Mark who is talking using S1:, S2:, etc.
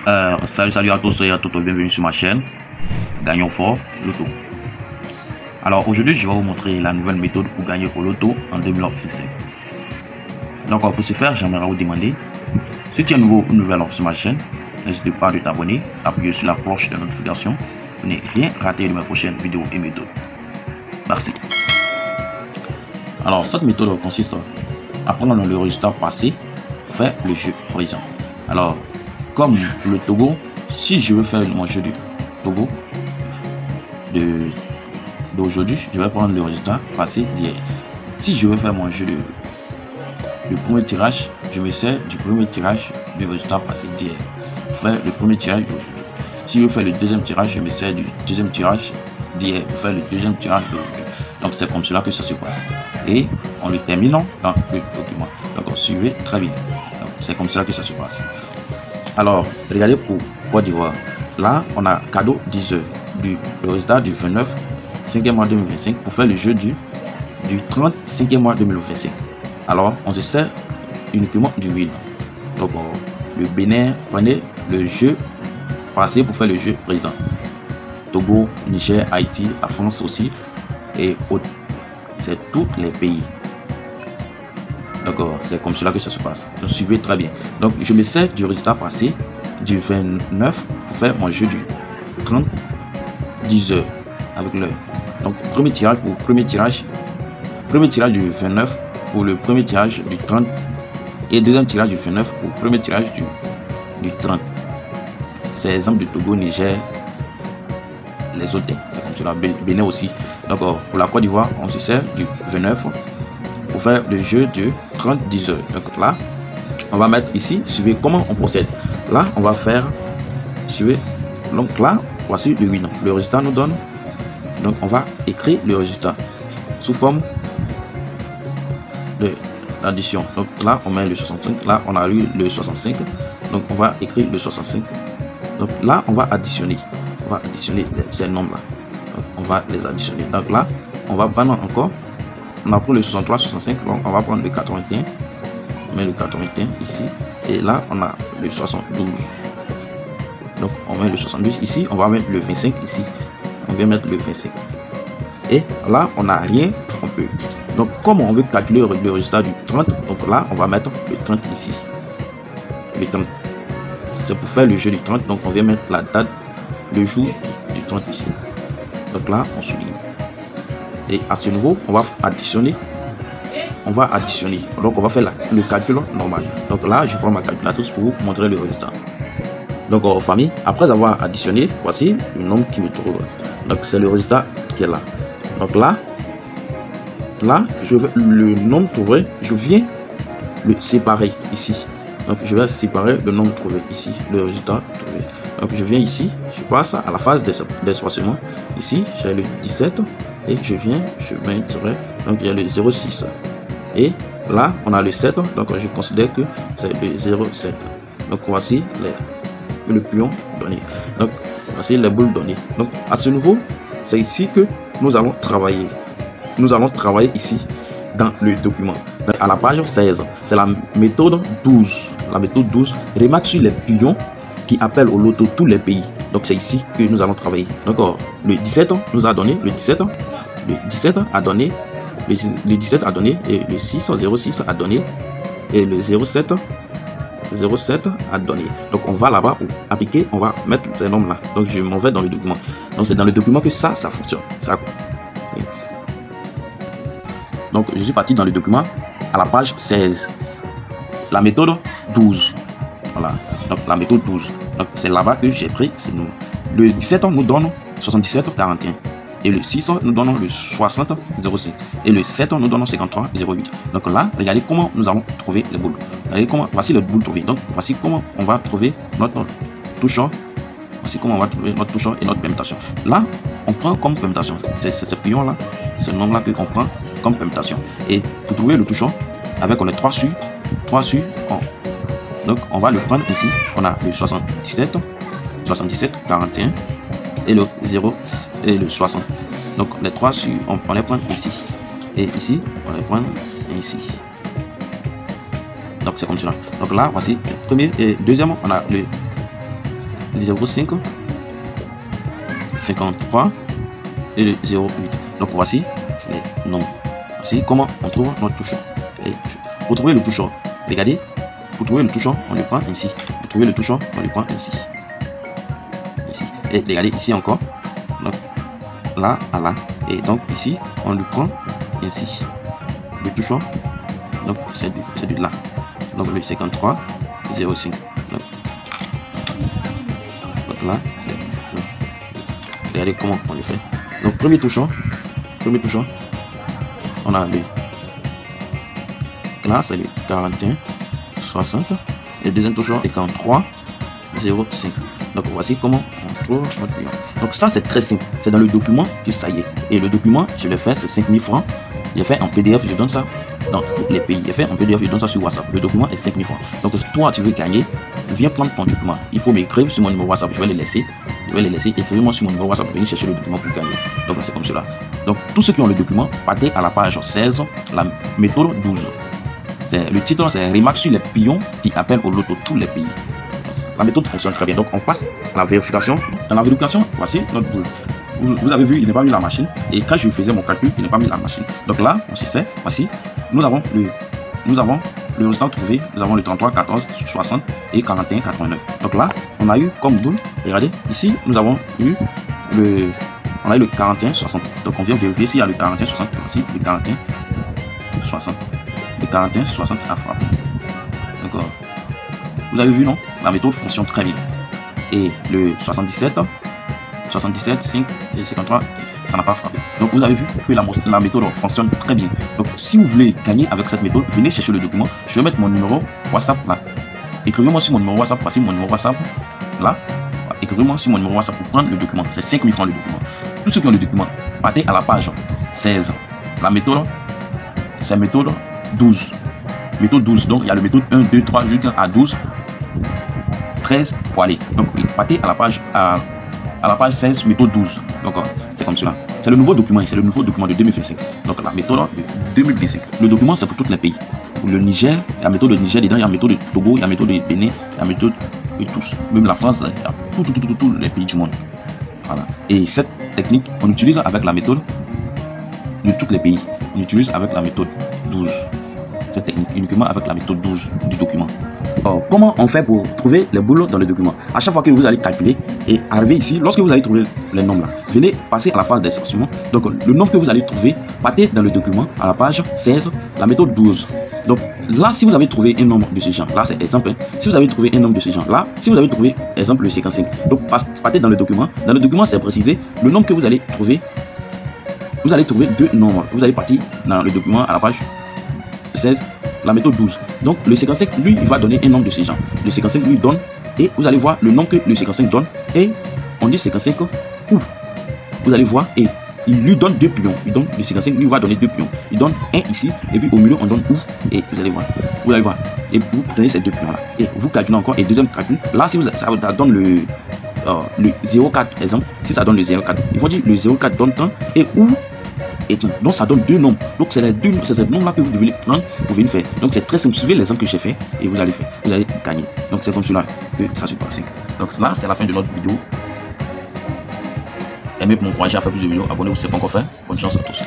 S1: Salut à tous et à toutes, bienvenue sur ma chaîne Gagnons fort Loto. Alors aujourd'hui je vais vous montrer la nouvelle méthode pour gagner au loto en 2025. Donc pour ce faire, j'aimerais vous demander, si tu es nouveau ou nouvelle sur ma chaîne, n'hésite pas à t'abonner, appuyer sur la cloche de notification pour ne rien rater de mes prochaines vidéos et méthodes. Merci. Alors cette méthode consiste à prendre le résultat passé, faire le jeu présent. Alors comme le Togo, si je veux faire mon jeu du Togo d'aujourd'hui, je vais prendre le résultat passé d'hier. Si je veux faire mon jeu du premier tirage, je me sers du premier tirage du résultat passé d'hier pour faire le premier tirage d'aujourd'hui. Si je veux faire le deuxième tirage, je me sers du deuxième tirage d'hier pour faire le deuxième tirage d'aujourd'hui. Donc c'est comme cela que ça se passe. Et en le terminant dans le document. Donc suivez très bien. C'est comme cela que ça se passe. Alors, regardez pour Côte d'Ivoire. Là, on a cadeau 10 heures le résultat du 29 5e mois 2025 pour faire le jeu du 30 5e mois 2025. Alors, on se sert uniquement du win. Donc, le Bénin, prenez le jeu passé pour faire le jeu présent. Togo, Niger, Haïti, la France aussi. Et c'est tous les pays. D'accord, c'est comme cela que ça se passe. Donc suivez très bien. Donc je me sers du résultat passé du 29 pour faire mon jeu du 30 10 heures avec l'heure. Donc premier tirage pour premier tirage du 29 pour le premier tirage du 30 et deuxième tirage du 29 pour le premier tirage du 30. C'est exemple du Togo, Niger, les autres, c'est comme cela, Bénin aussi. Donc pour la Côte d'Ivoire, on se sert du 29 pour faire le jeu de 30-10 heures. Donc là, on va mettre ici, suivez comment on procède. Là, on va faire, suivez. Donc là, voici le win. Le résultat nous donne. Donc on va écrire le résultat sous forme de l'addition. Donc là, on met le 65. Là, on a eu le 65. Donc on va écrire le 65. Donc là, on va additionner. On va additionner ces nombres-là. On va les additionner. Donc là, on va prendre encore. On a pris le 63, 65, donc on va prendre le 81, on met le 81 ici, et là on a le 72, donc on met le 72 ici, on va mettre le 25 ici, on vient mettre le 25, et là on n'a rien, on peut, donc comme on veut calculer le résultat du 30, donc là on va mettre le 30 ici, le 30, c'est pour faire le jeu du 30, donc on vient mettre la date, le jour du 30 ici, donc là on souligne. Et à ce niveau, on va additionner. Donc on va faire le calcul normal. Donc là, je prends ma calculatrice pour vous montrer le résultat. Donc en famille, après avoir additionné, voici le nombre qui me trouve. Donc c'est le résultat qui est là. Donc là, je veux le nombre trouvé, je viens le séparer ici. Donc je vais séparer le nombre trouvé ici, le résultat trouvé. Donc je viens ici, je passe à la phase d'espacement. Ici, j'ai le 17. Et je viens, je mettrai, donc il y a le 0,6 et là on a le 7, donc je considère que c'est le 0,7. Donc voici le pion donné, donc voici les boules données. Donc à ce niveau, c'est ici que nous allons travailler ici dans le document. Donc, à la page 16, c'est la méthode 12. La méthode 12 remarque sur les pions qui appellent au loto tous les pays. Donc c'est ici que nous allons travailler. Donc le 17 nous a donné, le 17 a donné, le 17 a donné, et le 06 a donné, et le 07 a donné. Donc on va là-bas pour appliquer, on va mettre ces nombres là. Donc je m'en vais dans le document. Donc c'est dans le document que ça fonctionne. Ça. Oui. Donc je suis parti dans le document à la page 16. La méthode 12. Voilà. Donc la méthode 12. Donc c'est là-bas que j'ai pris ces nombres. Le 17 nous donne 77 41. Et le 6 nous donne le 60 05. Et le 7 nous donne 53 08. Donc là, regardez comment nous allons trouver les boules. Regardez comment, voici les boules trouvées. Donc voici comment on va trouver notre touchant. Voici comment on va trouver notre touchant et notre permutation. Là, on prend comme permutation. C'est ce pion là, ce nombre là qu'on prend comme permutation. Et pour trouver le touchant, avec on est 3 sur 1. Donc on va le prendre ici. On a le 77 41 et le 0 et le 60. Donc les 3 sur on les prend ici. Et ici, on les prend ici. Donc c'est comme cela. Donc là, voici le premier et deuxième, on a le 0,5, 53 et le 0,8. Donc voici les nombres. Voici comment on trouve notre touchon. Et pour trouver le touchon, regardez, pour trouver le touchon, on le prend ainsi. Pour trouver le touchon, on le prend ainsi. Ici. Et regardez ici encore. Donc là à là. Et donc ici, on le prend ainsi. Le touchon, donc c'est de là. Donc le 53, 0,5. Donc là, c'est. Regardez comment on le fait. Donc premier touchon, on a le. Là, c'est le 41, 60. Et le deuxième touchon est 43, 0,5. Donc voici comment on trouve notre bilan. Donc ça c'est très simple. C'est dans le document que ça y est. Et le document, je l'ai fait, c'est 5000 francs. J'ai fait en PDF, je donne ça dans tous les pays. J'ai fait en PDF, je donne ça sur WhatsApp. Le document est 5000 francs. Donc si toi tu veux gagner, viens prendre ton document. Il faut m'écrire sur mon numéro WhatsApp. Je vais les laisser. Écrivez-moi sur mon numéro WhatsApp pour venir chercher le document pour gagner. Donc c'est comme cela. Donc tous ceux qui ont le document, partez à la page 16, la méthode 12. Le titre, c'est remarque sur les pions qui appellent au loto tous les pays. La méthode fonctionne très bien. Donc on passe à la vérification. Dans la vérification, voici notre boule. Vous avez vu, il n'est pas mis la machine. Et quand je faisais mon calcul, il n'est pas mis la machine. Donc là, on s'y sait. Voici, nous avons le résultat trouvé. Nous avons le 33, 14, 60 et 41, 89. Donc là, on a eu comme boule. Regardez, ici, nous avons eu le 41, 60. Donc on vient vérifier s'il y a le 41, 60. Voici le 41, 60. Le 41, 60 à frapper. D'accord. Vous avez vu, non? La méthode fonctionne très bien. Et le 77, 5 et 53, ça n'a pas frappé. Donc vous avez vu que la méthode fonctionne très bien. Donc si vous voulez gagner avec cette méthode, venez chercher le document. Je vais mettre mon numéro WhatsApp là. Écrivez-moi sur mon numéro WhatsApp. Voici mon numéro WhatsApp là. Écrivez-moi sur mon numéro WhatsApp pour prendre le document. C'est 5000 francs le document. Tous ceux qui ont le document, partez à la page 16. La méthode, c'est méthode 12. Méthode 12. Donc il y a le méthode 1, 2, 3 jusqu'à 12. 13 pour aller. Donc partez à la page 16, méthode 12. Donc c'est comme cela. C'est le nouveau document, c'est le nouveau document de 2025. Donc la méthode de 2025. Le document c'est pour tous les pays. Pour le Niger, il y a la méthode de Niger dedans, il y a la méthode de Togo, il y a la méthode de Bénin, il y a la méthode de tous. Même la France, il y a tous les pays du monde. Voilà. Et cette technique, on utilise avec la méthode de tous les pays. On utilise avec la méthode 12. Cette technique uniquement avec la méthode 12 du document. Alors, comment on fait pour trouver les boulots dans le document? À chaque fois que vous allez calculer et arriver ici, lorsque vous allez trouver les nombres là, venez passer à la phase d'insertion. Donc le nombre que vous allez trouver, partez dans le document à la page 16, la méthode 12. Donc là, si vous avez trouvé un nombre de ce genre, là c'est exemple, si vous avez trouvé un nombre de ce genre, là, si vous avez trouvé exemple le 55, donc partez dans le document. Dans le document, c'est précisé le nombre que vous allez trouver. Vous allez trouver deux nombres. Vous allez partir dans le document à la page 16, la méthode 12. Donc le 55, lui, il va donner un nombre de ces gens. Le 55 lui donne, et vous allez voir le nom que le 55 donne, et on dit 55 ou. Vous allez voir, et il lui donne deux pions. Il donne, le 55 lui va donner deux pions. Il donne un ici, et puis au milieu on donne ou, et vous allez voir. Vous allez voir. Et vous prenez ces deux pions là. Et vous calculez encore, et deuxième calcul. Là, si ça donne le 04, exemple, si ça donne le 04, ils vont dire le 04 donne temps, et ou. Donc ça donne deux nombres. Donc c'est ces nombres là que vous devez prendre pour venir faire. Donc c'est très simple. Suivez l'exemple que j'ai fait et vous allez faire. Vous allez gagner. Donc c'est comme cela que ça se passe. Donc là c'est la fin de notre vidéo. Aimez pour m'encourager à faire plus de vidéos. Abonnez-vous si ce n'est pas encore fait. Bonne chance à tous.